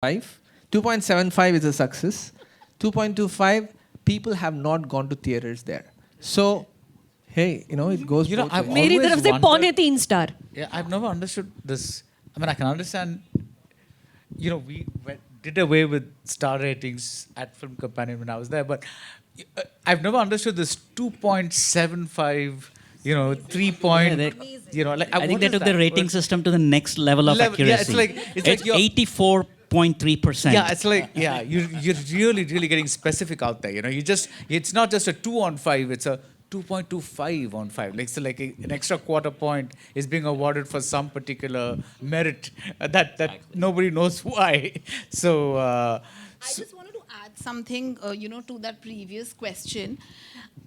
5. 2.75 is a success. 2.25, people have not gone to theaters there. So, hey, it goes both I've ways. मेरी always तरफ से wondered- _3 star. Yeah, I've never understood this. I mean, I can understand. Did away with star ratings at Film Companion when I was there, but I've never understood this 2.75. 3 point. I think they took the rating system to the next level of accuracy. Yeah, it's like you're- 84.3%. Yeah, it's like you're really getting specific out there. It's not just a 2 on 5. It's a 2.25 on 5. Like an extra quarter point is being awarded for some particular merit that nobody knows why. So. I just wanted to add something, to that previous question.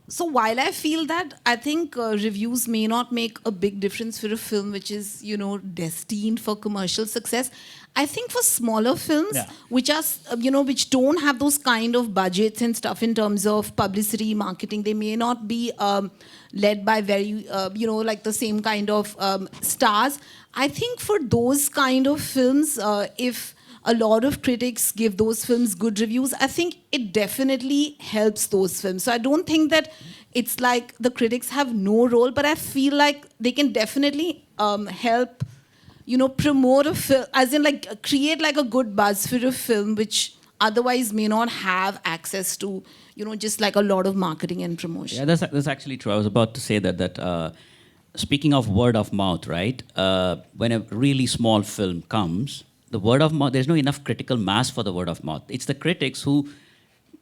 So while I feel that, I think reviews may not make a big difference for a film which is, destined for commercial success. I think for smaller films, which are, which don't have those kind of budgets and stuff in terms of publicity, marketing, they may not be led by very, like the same kind of stars. I think for those kind of films, if a lot of critics give those films good reviews, I think it definitely helps those films. So I don't think that it's like the critics have no role, but I feel like they can definitely help, promote a film, as in like create like a good buzz for a film which otherwise may not have access to, just like a lot of marketing and promotion. Yeah, that's actually true. I was about to say that speaking of word of mouth, right? When a really small film comes, the word of mouth, there's no enough critical mass for the word of mouth. It's the critics who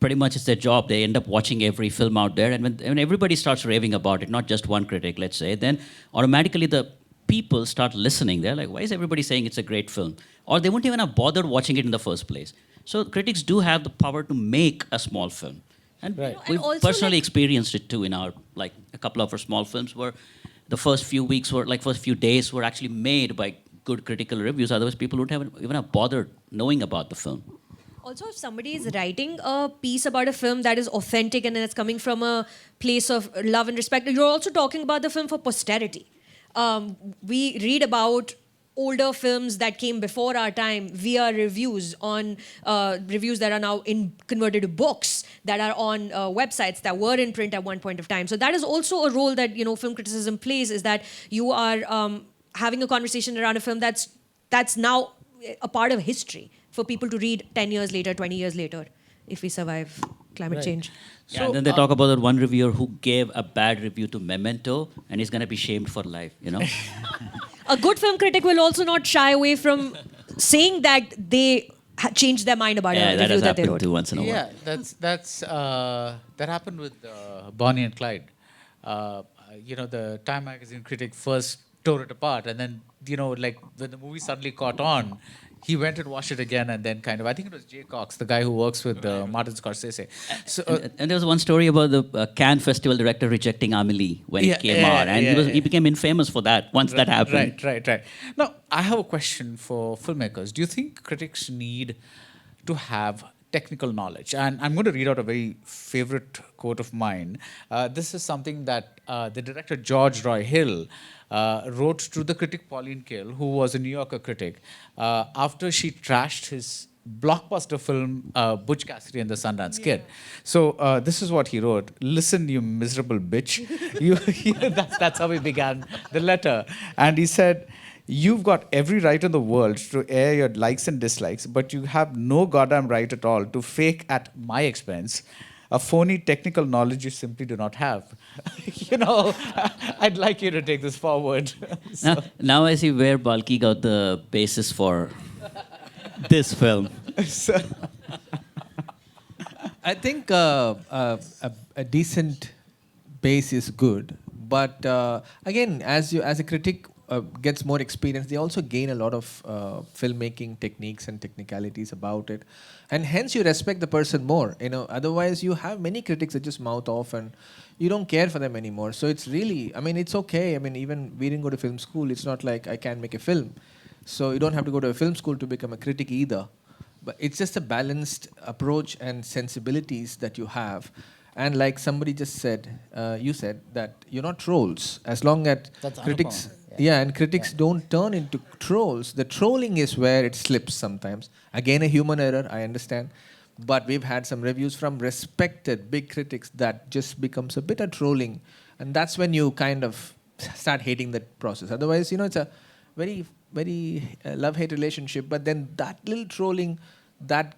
pretty much it's their job. They end up watching every film out there. And when everybody starts raving about it, not just one critic, let's say, then automatically the people start listening. They're like, why is everybody saying it's a great film? Or they wouldn't even have bothered watching it in the first place. So critics do have the power to make a small film. And we've also personally experienced it too in our, like a couple of our small films where the first few weeks were, like first few days were actually made by good critical reviews. Otherwise, people would even have bothered knowing about the film. Also, if somebody is writing a piece about a film that is authentic and it's coming from a place of love and respect, you're also talking about the film for posterity. We read about older films that came before our time via reviews on reviews that are now converted to books that are on websites that were in print at one point of time. So that is also a role that film criticism plays, is that you are having a conversation around a film that's now a part of history for people to read 10 years later, 20 years later, if we survive climate change. Yeah, and then they talk about that one reviewer who gave a bad review to Memento and he's going to be shamed for life, A good film critic will also not shy away from saying that they changed their mind about a Yeah, that review has that they happened wrote. too once in a while. Yeah, that happened with Bonnie and Clyde. The Time magazine critic first tore it apart, and then like when the movie suddenly caught on, he went and watched it again, and then I think it was Jay Cox, the guy who works with Martin Scorsese. So, and there was one story about the Cannes Festival director rejecting Amelie when it came out, and he became infamous for that once that happened. Right. Now, I have a question for filmmakers. Do you think critics need to have technical knowledge? And I'm going to read out a very favorite quote of mine. This is something that the director George Roy Hill wrote to the critic Pauline Kael, who was a New Yorker critic, after she trashed his blockbuster film Butch Cassidy and the Sundance Kid. So this is what he wrote: "Listen, you miserable bitch." That's how he began the letter. And he said, "You've got every right in the world to air your likes and dislikes, but you have no goddamn right at all to fake at my expense a phony technical knowledge you simply do not have." I'd like you to take this forward. Now I see where Balki got the basis for this film. I think a decent base is good, but again, as a critic gets more experience, they also gain a lot of filmmaking techniques and technicalities about it, and hence you respect the person more. Otherwise you have many critics that just mouth off and you don't care for them anymore. So it's really, it's okay. Even we didn't go to film school. It's not like I can't make a film. So you don't have to go to a film school to become a critic either. But it's just a balanced approach and sensibilities that you have. And like somebody just said, you said that you're not trolls. As long as That's critics, Anupam, Yeah, and critics don't turn into trolls. The trolling is where it slips sometimes. Again, a human error, I understand. But we've had some reviews from respected big critics that just becomes a bit of trolling. And that's when you kind of start hating that process. Otherwise, it's a very, very love-hate relationship. But then that little trolling, that,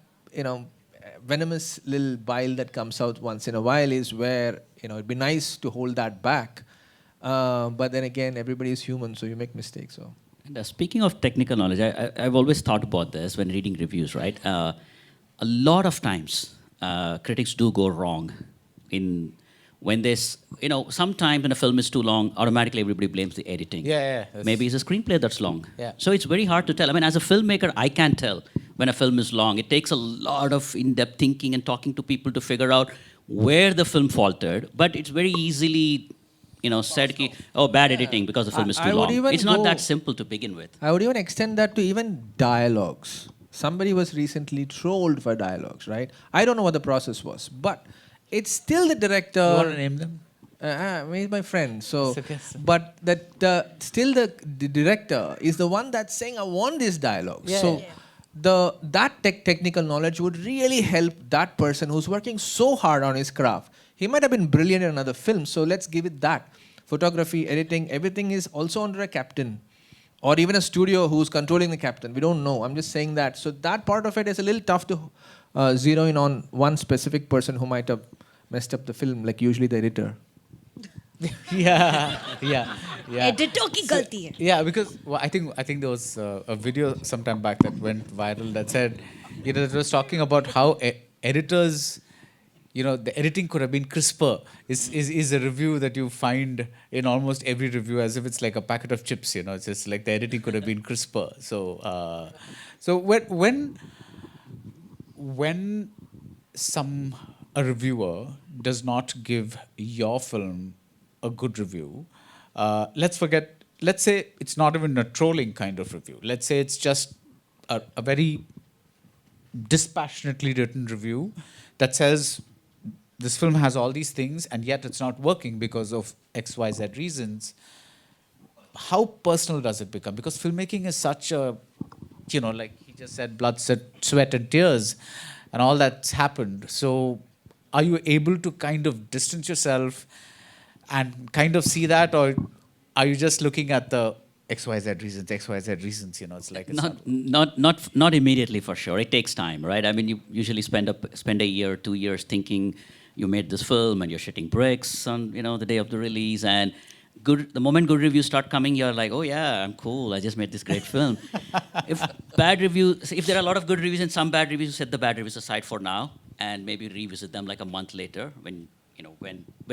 venomous little bile that comes out once in a while is where, it'd be nice to hold that back. But then again, everybody is human, so you make mistakes. So, And, speaking of technical knowledge, I've always thought about this when reading reviews, right? A lot of times, critics do go wrong in when this, sometimes when a film is too long, automatically everybody blames the editing. Yeah. Maybe it's a screenplay that's long. Yeah. So it's very hard to tell. I mean, as a filmmaker, I can't tell when a film is long. It takes a lot of in-depth thinking and talking to people to figure out where the film faltered. But it's very easily, said, bad editing because the film is too I would long. even It's not go- that simple to begin with. I would even extend that to even dialogues. Somebody was recently trolled for dialogues, right? I don't know what the process was, but it's still the director. You want to name them? He's my friend. So, It's okay, sir. but still the director is the one that's saying, "I want this dialogue." Yeah, so, yeah. that technical knowledge would really help that person who's working so hard on his craft. He might have been brilliant in another film, so let's give it that. Photography, editing, everything is also under a captain. Or even a studio who's controlling the captain. We don't know. I'm just saying that. So that part of it is a little tough to zero in on one specific person who might have messed up the film, like usually the editor. Yeah. Editor ki galti hai. Yeah, because I think there was a video sometime back that went viral that said, it was talking about how editors, the editing could have been crisper. Is a review that you find in almost every review, as if it's like a packet of chips. It's just like the editing could have been crisper. So, when a reviewer does not give your film a good review, let's say it's not even a trolling kind of review. Let's say it's just a very dispassionately written review that says this film has all these things and yet it's not working because of XYZ reasons. How personal does it become? Because filmmaking is such a, like he just said, blood, sweat and tears and all that's happened. So are you able to kind of distance yourself and kind of see that, or are you just looking at the XYZ reasons? It's like it's Not immediately for sure. It takes time, right? I mean, you usually spend a year, 2 years thinking you made this film and you're shitting bricks on the day of the release, and the moment good reviews start coming, you're like, oh yeah, I'm cool. I just made this great film. If there are a lot of good reviews and some bad reviews, set the bad reviews aside for now and maybe revisit them like a month later when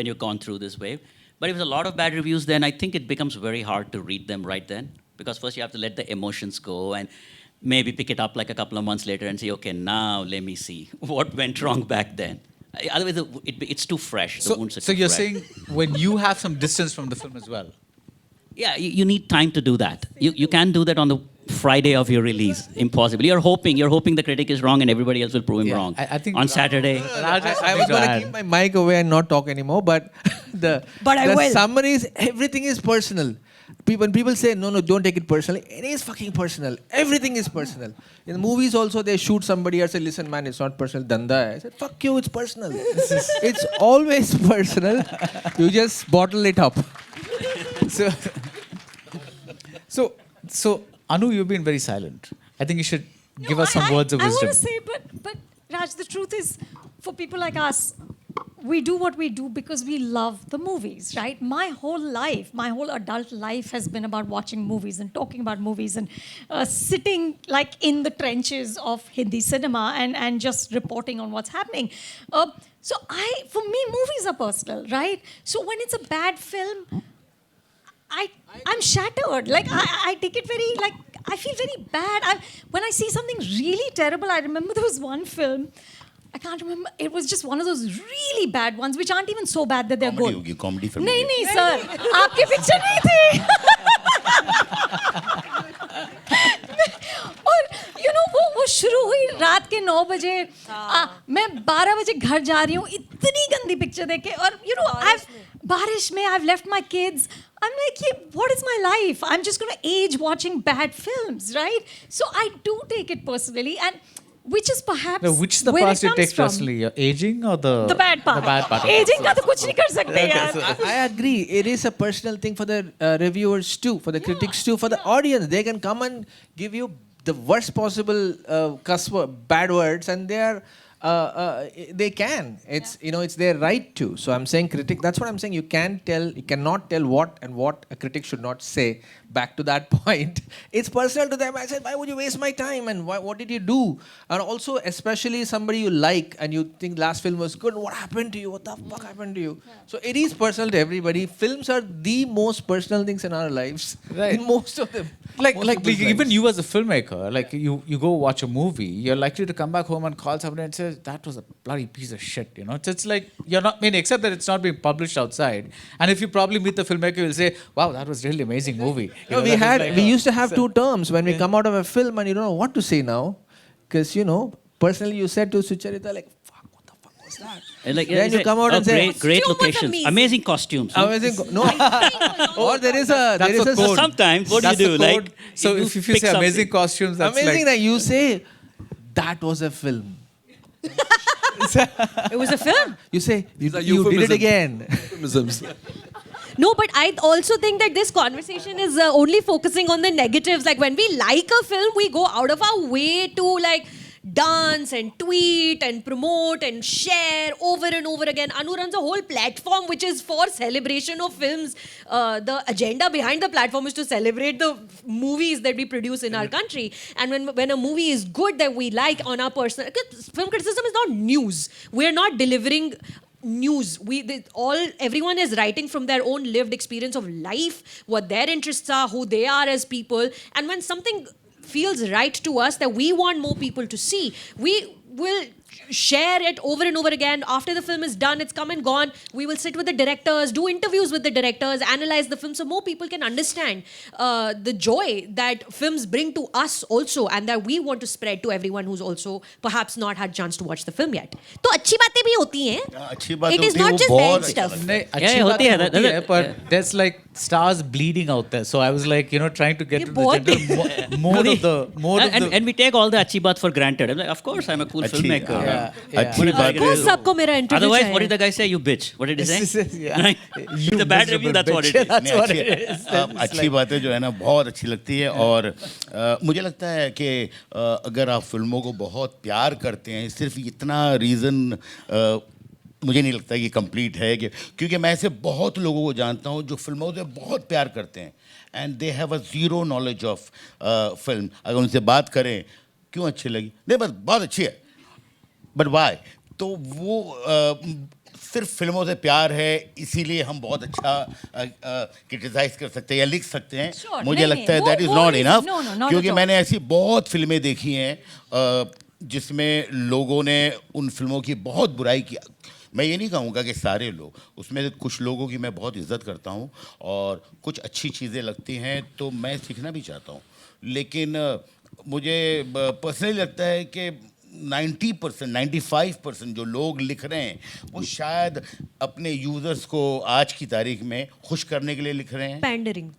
you've gone through this wave. But if there's a lot of bad reviews, then I think it becomes very hard to read them right then, because first you have to let the emotions go and maybe pick it up like a couple of months later and say, okay, now let me see what went wrong back then. Otherwise, it's too fresh. The wounds are So too you're fresh. saying when you have some distance from the film as well? Yeah, you need time to do that. You can't do that on the Friday of your release. Impossible. You're hoping the critic is wrong and everybody else will prove him Yeah, wrong. I think on Saturday. I was going to keep my mic away and not talk anymore, but the I will. summaries, everything is personal. When people say, no, don't take it personally, it is fucking personal. Everything is personal. In the movies also, they shoot somebody and say, listen, man, it's not personal. Danda hai. I said, fuck you, it's personal. It's always personal. You just bottle it up. So Anu, you've been very silent. I think you should give us some words of wisdom. I want to say, but Raj, the truth is, for people like us, we do what we do because we love the movies, right? My whole adult life has been about watching movies and talking about movies and sitting like in the trenches of Hindi cinema and just reporting on what's happening. For me, movies are personal, right? So when it's a bad film, I'm shattered. Like I take it very, like I feel very bad. When I see something really terrible, I remember there was one film, I can't remember. It was just one of those really bad ones, which aren't even so bad that they're good. होगी comedy film नहीं sir आपकी picture नहीं थी और वो शुरू हुई रात के 9 बजे मैं 12 बजे घर जा रही हूँ इतनी गंदी पिक्चर देख के और Barish mein, I've left my kids. I'm like, yeah, what is my life? I'm just going to age watching bad films, right? So I do take it personally, and which is perhaps No, which is the where part it you comes take from. personally? Aging or the bad part. The bad part. Aging ka to kuch nahi kar sakte yaar. I agree. It is a personal thing for the reviewers too, for the critics too, for the audience. They can come and give you the worst possible bad words, and they can. It's it's their right to. So I'm saying critic. That's what I'm saying. You cannot tell what a critic should not say. Back to that point, it's personal to them. I said, why would you waste my time? And what did you do? And also, especially somebody you like and you think last film was good. What happened to you? What the fuck happened to you? So it is personal to everybody. Films are the most personal things in our lives. Right. In most of them. like Most like people's even lives. you as a filmmaker, like you go watch a movie, you're likely to come back home and call somebody and say that was a bloody piece of shit. It's like you're not. I mean, except that it's not being published outside. And if you probably meet the filmmaker, you'll say, "Wow, that was really amazing movie." No, we used to have two terms when we come out of a film and you don't know what to say now. Because, personally you said to Sucharita, like, fuck, what the fuck was that? And like, Then it's you like, come out and say, great Costume was locations, amazing. amazing costumes. amazing. No. Or there is a code. Sometimes, what That's do you do? the Like, code. So if you pick say amazing something. costumes, that's amazing like that you say, that was a film. It was a film. You say, These are you did it euphemisms. again. Euphemisms. No, but I also think that this conversation is only focusing on the negatives. Like when we like a film, we go out of our way to like dance and tweet and promote and share over and over again. Anu runs a whole platform which is for celebration of films. The agenda behind the platform is to celebrate the movies that we produce in our country. And when a movie is good that we like on our personal... Film criticism is not news. We're not delivering news. Everyone is writing from their own lived experience of life, what their interests are, who they are as people. And when something feels right to us that we want more people to see, we will share it over and over again. After the film is done, it's come and gone, we will sit with the directors, do interviews with the directors, analyze the film so more people can understand the joy that films bring to us also, and that we want to spread to everyone who's also perhaps not had chance to watch the film yet. तो अच्छी बातें भी होती हैं. अच्छी बात It is होती है, not वो just बहुत bad अच्छा stuff. नहीं, Yeah, अच्छी होती बात है, होती है, that- but yeah. there's like stars bleeding out there. So I was like, trying to get ये to बहुत the general mode of the. And we take all the achhi baat for granted. I'm like, of course, I'm a cool अच्छी filmmaker. Yeah. अच्छी बात Of course, सबको मेरा interview Otherwise, चाहिए. what did the guy say? You bitch. What did he say? Yeah. Right? You The bad miserable review, that's what it bitch. is. That's नहीं, what अच्छी- it is. अच्छी बातें जो है ना बहुत अच्छी लगती है और मुझे लगता है कि अगर आप फिल्मों को बहुत प्यार करते हैं सिर्फ इतना रीज़न मुझे नहीं लगता कि कंप्लीट है कि क्योंकि मैं ऐसे बहुत लोगों को जानता हूँ जो फिल्मों से बहुत प्यार करते हैं and they have a zero knowledge of film अगर उनसे बात करें क्यों अच्छी लगी नहीं बस बहुत अच्छी है बट वाई तो वो सिर्फ फिल्मों से प्यार है इसीलिए हम बहुत अच्छा क्रिटिसाइज कर सकते हैं या लिख सकते हैं Sure, मुझे नहीं, लगता है वो- दैट इज़ वो not is- enough no, no, not क्योंकि at all. मैंने ऐसी बहुत फिल्में देखी हैं जिसमें लोगों ने उन फिल्मों की बहुत बुराई की मैं ये नहीं कहूँगा कि सारे लोग उसमें से कुछ लोगों की मैं बहुत इज्जत करता हूँ और कुछ अच्छी चीज़ें लगती हैं तो मैं सीखना भी चाहता हूँ लेकिन मुझे पर्सनली लगता है कि 90%, 95% जो लोग लिख रहे हैं वो शायद अपने यूज़र्स को आज की तारीख में खुश करने के लिए लिख रहे हैं Pandering.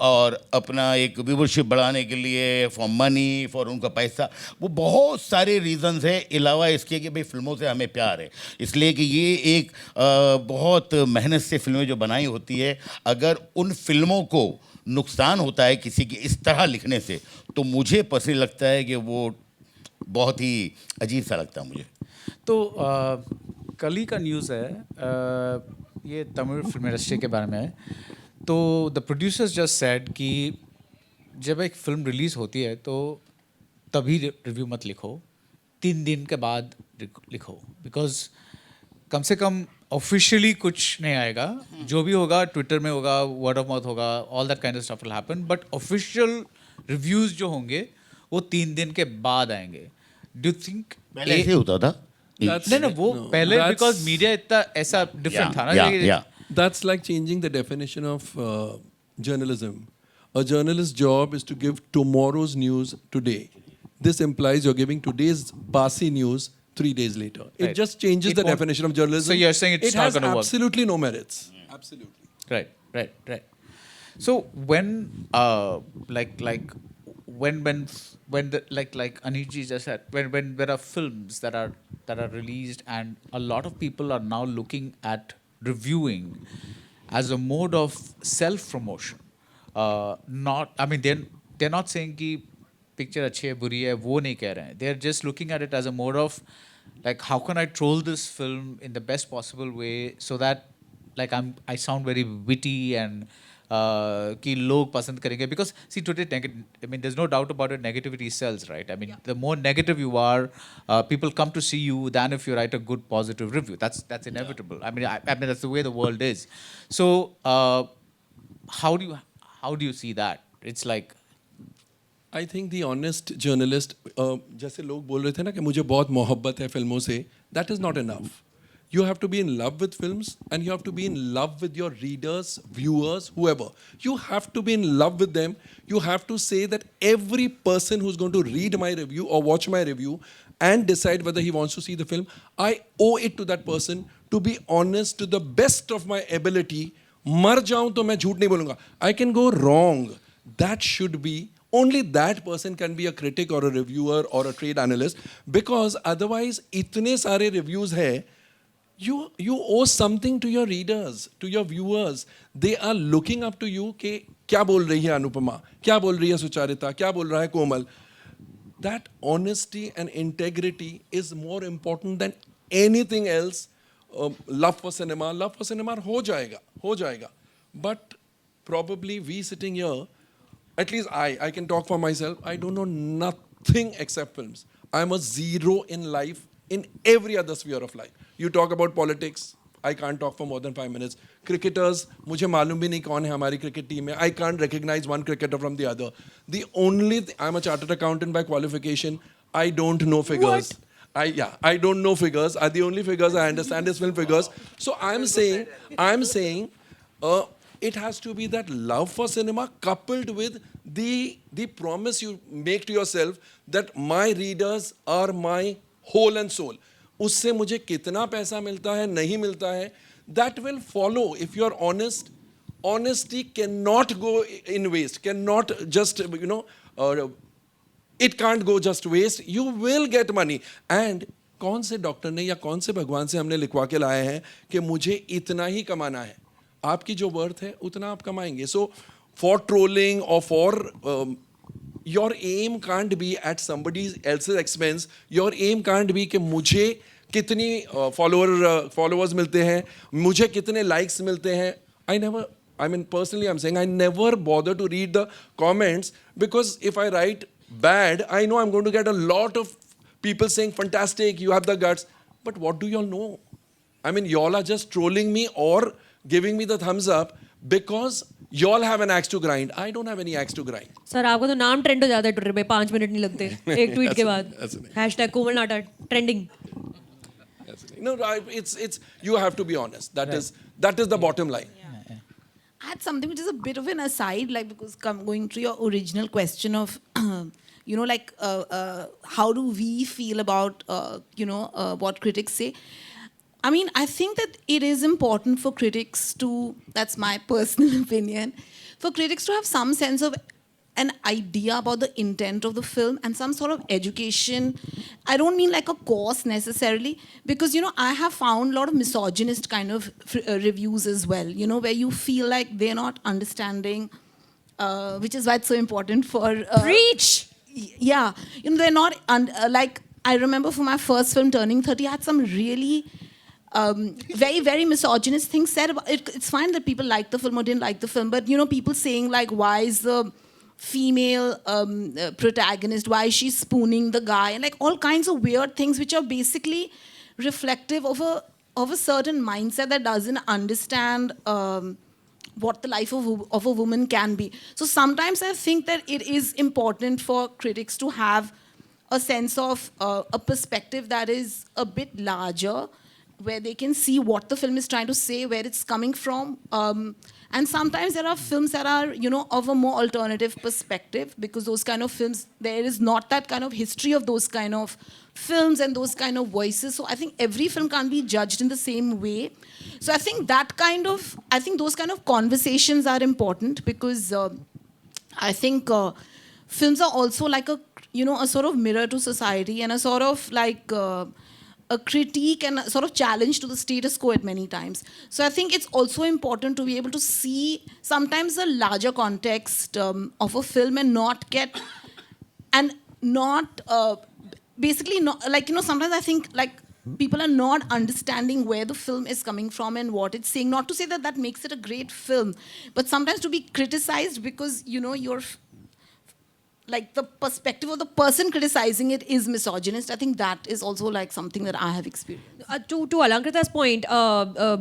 और अपना एक व्यूवरशिप बढ़ाने के लिए फॉर मनी फॉर उनका पैसा वो बहुत सारे रीजंस है अलावा इसके कि भाई फिल्मों से हमें प्यार है इसलिए कि ये एक बहुत मेहनत से फिल्में जो बनाई होती है अगर उन फिल्मों को नुकसान होता है किसी की इस तरह लिखने से तो मुझे पर्सनली लगता है कि वो बहुत ही अजीब सा लगता है मुझे तो कल ही का न्यूज़ है ये तमिल फिल्म इंडस्ट्री के बारे में है तो द प्रोड्यूसर्स जस्ट सेड कि जब एक फिल्म रिलीज़ होती है तो तभी रिव्यू मत लिखो 3 दिन के बाद लिखो बिकॉज कम से कम ऑफिशियली कुछ नहीं आएगा जो भी होगा ट्विटर में होगा वर्ड ऑफ माउथ होगा all that kind of stuff will happen but official reviews जो होंगे वो 3 दिन के बाद आएंगे डू यू थिंक पहले ऐसे होता था नहीं वो पहले that's- बिकॉज मीडिया इतना ऐसा डिफरेंट था ना या That's like changing the definition of journalism. A journalist's job is to give tomorrow's news today. This implies you're giving today's Basi news 3 days later. It Right. just changes It the won't- definition of journalism. So you're saying it's it not has gonna work? absolutely no merits. Absolutely. Right. So when when the like Aniji just said, when there are films that are released and a lot of people are now looking at reviewing as a mode of self promotion. Not, I mean, they're not saying कि picture अच्छी है बुरी है वो नहीं कह रहे हैं. They're just looking at it as a mode of like how can I troll this film in the best possible way so that like I sound very witty and कि लोग पसंद करेंगे because see today I mean there's no doubt about it, negativity sells, right? I mean the more negative you are, people come to see you than if you write a good positive review. That's inevitable. I mean that's the way the world is. So how do you see that? It's like I think the honest journalist जैसे लोग बोल रहे थे ना कि मुझे बहुत मोहब्बत है फिल्मों से, that is not enough. You have to be in love with films and you have to be in love with your readers, viewers, whoever. You have to be in love with them. You have to say that every person who's going to read my review or watch my review and decide whether he wants to see the film, I owe it to that person to be honest to the best of my ability. मर जाऊं तो मैं झूठ नहीं बोलूंगा. I can go wrong. That should be only that person can be a critic or a reviewer or a trade analyst, because otherwise इतने सारे reviews है. You owe something to your readers, to your viewers. They are looking up to you कि क्या बोल रही है अनुपमा, क्या बोल रही है सुचारिता, क्या बोल रहा है कोमल. That honesty and integrity is more important than anything else. Love for cinema हो जाएगा. But probably we sitting here, at least I can talk for myself, I don't know nothing except films. I'm a zero in life, in every other sphere of life. You talk about politics, I can't talk for more than 5 minutes. Cricketers, मुझे मालूम भी नहीं कौन है हमारी cricket team में. I can't recognize one cricketer from the other. The only I'm a chartered accountant by qualification. I don't know figures. I don't know figures. The only figures I understand is film figures. So I'm saying, it has to be that love for cinema coupled with the promise you make to yourself that my readers are my whole and soul. उससे मुझे कितना पैसा मिलता है नहीं मिलता है, that will follow if you are honest. Honesty cannot go in waste, cannot just it can't go just waste. You will get money. And कौन से डॉक्टर ने या कौन से भगवान से हमने लिखवा के लाए हैं कि मुझे इतना ही कमाना है. आपकी जो वर्थ है उतना आप कमाएंगे. So for trolling or for your aim can't be at somebody else's expense. Your aim can't be कि मुझे कितनी followers मिलते हैं, मुझे कितने likes मिलते हैं. I mean personally I'm saying I never bother to read the comments, because if I write bad, I know I'm going to get a lot of people saying fantastic, you have the guts. But what do y'all know? I mean, y'all are just trolling me or giving me the thumbs up because y'all have an axe to grind. I don't have any axe to grind. Sir आपका तो नाम trend हो जाता है Twitter पे, 5 minute नहीं लगते एक ट्वीट के बाद. #कोमल नाटा trending. No, it's you have to be honest. That is the bottom line. I had something which is a bit of an aside, like because going to your original question of, how do we feel about, what critics say. I mean, I think that it is important for critics to, that's my personal opinion, for critics to have some sense of an idea about the intent of the film and some sort of education. I don't mean like a course necessarily, because, I have found a lot of misogynist kind of reviews as well, where you feel like they're not understanding, which is why it's so important for... Preach! Yeah. They're not... like, I remember for my first film, Turning 30, I had some really... very, very misogynist things said about it. It's fine that people like the film or didn't like the film, but people saying like, why is the female protagonist, why is she spooning the guy, and like all kinds of weird things which are basically reflective of a certain mindset that doesn't understand what the life of a woman can be. So sometimes I think that it is important for critics to have a sense of a perspective that is a bit larger, where they can see what the film is trying to say, where it's coming from. And sometimes there are films that are, of a more alternative perspective, because those kind of films, there is not that kind of history of those kind of films and those kind of voices. So I think every film can't be judged in the same way. So I think those kind of conversations are important, because I think films are also like a sort of mirror to society, and a sort of like a critique and a sort of challenge to the status quo at many times. So I think it's also important to be able to see sometimes the larger context of a film, and not basically not like, sometimes I think like people are not understanding where the film is coming from and what it's saying. Not to say that that makes it a great film, but sometimes to be criticized because you're like the perspective of the person criticizing it is misogynist. I think that is also like something that I have experienced. To Alankrita's point,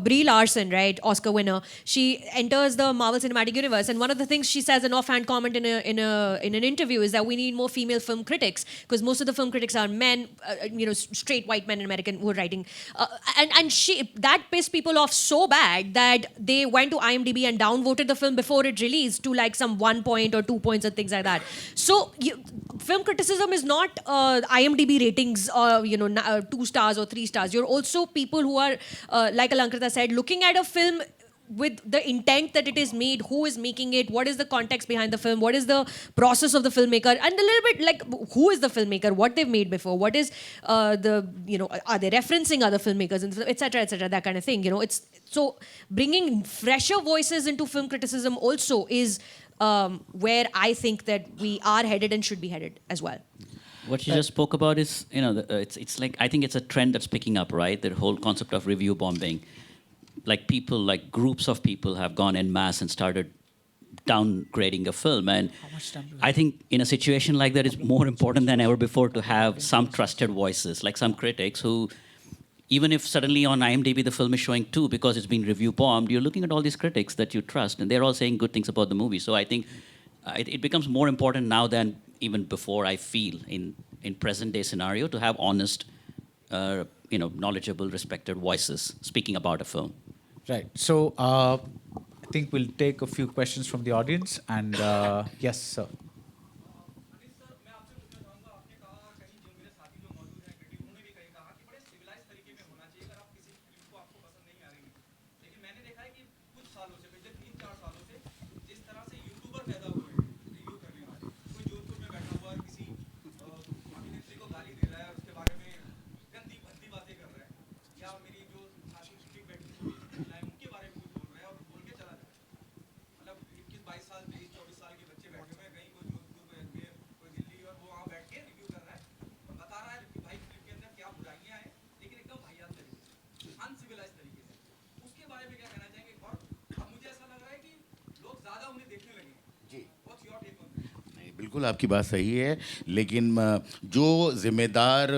Brie Larson, right, Oscar winner, she enters the Marvel Cinematic Universe, and one of the things she says, an offhand comment in an interview, is that we need more female film critics, because most of the film critics are men, straight white men in American who are writing, and she that pissed people off so bad that they went to IMDb and downvoted the film before it released to like some 1 point or 2 points and things like that. So film criticism is not IMDb ratings, 2 stars or 3 stars. You're also people who are, like Alankrita said, looking at a film with the intent that it is made, who is making it, what is the context behind the film, what is the process of the filmmaker, and a little bit like who is the filmmaker, what they've made before, what is are they referencing other filmmakers, etc., that kind of thing. It's so bringing fresher voices into film criticism also is where I think that we are headed and should be headed as well. What you just spoke about is, it's like, I think it's a trend that's picking up, right? The whole concept of review bombing. Like groups of people have gone en masse and started downgrading a film. And I think in a situation like that, it's more important than ever before to have some trusted voices, like some critics who, even if suddenly on IMDb the film is showing 2 because it's been review bombed, you're looking at all these critics that you trust, and they're all saying good things about the movie. So I think it becomes more important now than even before, I feel, in present day scenario, to have honest, knowledgeable, respected voices speaking about a film. Right. So I think we'll take a few questions from the audience. And yes, sir. बिल्कुल आपकी बात सही है, लेकिन जो ज़िम्मेदार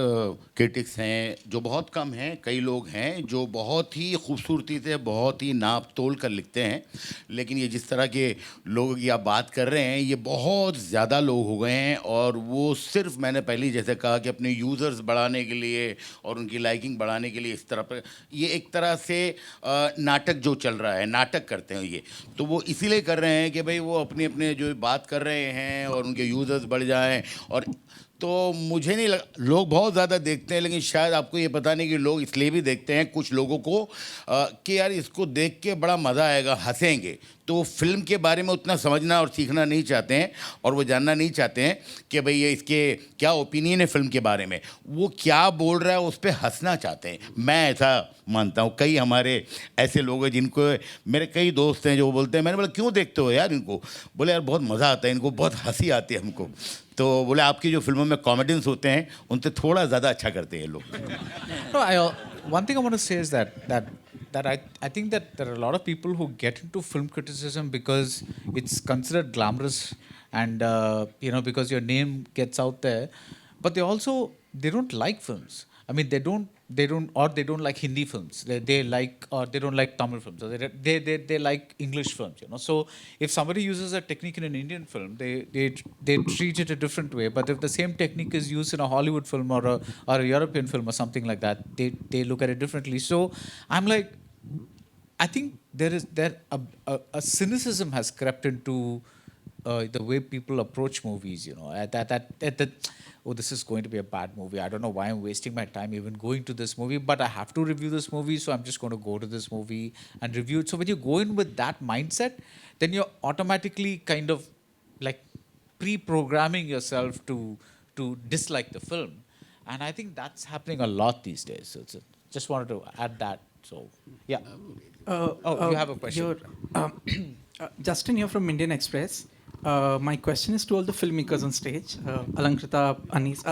critics हैं, जो बहुत कम हैं, कई लोग हैं जो बहुत ही खूबसूरती से, बहुत ही नाप तोल कर लिखते हैं, लेकिन ये जिस तरह के लोगों की आप बात कर रहे हैं, ये बहुत ज़्यादा लोग हो गए हैं, और वो सिर्फ, मैंने पहले जैसे कहा कि अपने यूज़र्स बढ़ाने के लिए और उनकी लाइकिंग बढ़ाने के लिए इस तरह पर, ये एक तरह से नाटक जो चल रहा है, नाटक करते हैं ये, तो वो इसीलिए कर रहे हैं कि भाई वो अपने अपने जो बात कर रहे हैं और उनके यूज़र्स बढ़ जाएं। और तो मुझे नहीं लगा, लोग बहुत ज़्यादा देखते हैं, लेकिन शायद आपको ये पता नहीं कि लोग इसलिए भी देखते हैं कुछ लोगों को कि यार इसको देख के बड़ा मज़ा आएगा, हंसेंगे, तो वो फिल्म के बारे में उतना समझना और सीखना नहीं चाहते हैं, और वो जानना नहीं चाहते हैं कि भाई ये इसके क्या ओपिनियन है फिल्म के बारे में, वो क्या बोल रहा है उस पर हंसना चाहते हैं। मैं ऐसा मानता हूँ। कई हमारे ऐसे लोग हैं जिनको, मेरे कई दोस्त हैं जो बोलते हैं, मैंने बोला क्यों देखते हो यार इनको, बोले यार बहुत मज़ा आता है, इनको बहुत हंसी आती है हमको, तो बोले आपकी जो फिल्मों में कॉमेडियंस होते हैं उनसे थोड़ा ज़्यादा अच्छा करते हैं लोग। No, one thing I want to say is that I think that there are a lot of people who get into film criticism because it's considered glamorous, and because your name gets out there, but they don't like films. I mean, they don't like Hindi films. They like, or they don't like Tamil films. Or they like English films. So if somebody uses a technique in an Indian film, they treat it a different way. But if the same technique is used in a Hollywood film or a European film or something like that, they look at it differently. So I'm like, I think a cynicism has crept into the way people approach movies. You know, oh, this is going to be a bad movie. I don't know why I'm wasting my time even going to this movie, but I have to review this movie, so I'm just going to go to this movie and review it. So when you go in with that mindset, then you're automatically kind of like pre-programming yourself to dislike the film, and I think that's happening a lot these days. So just wanted to add that. So yeah. You have a question. Justin here from Indian Express. My question is to all the filmmakers on stage, Alankrita, Anis.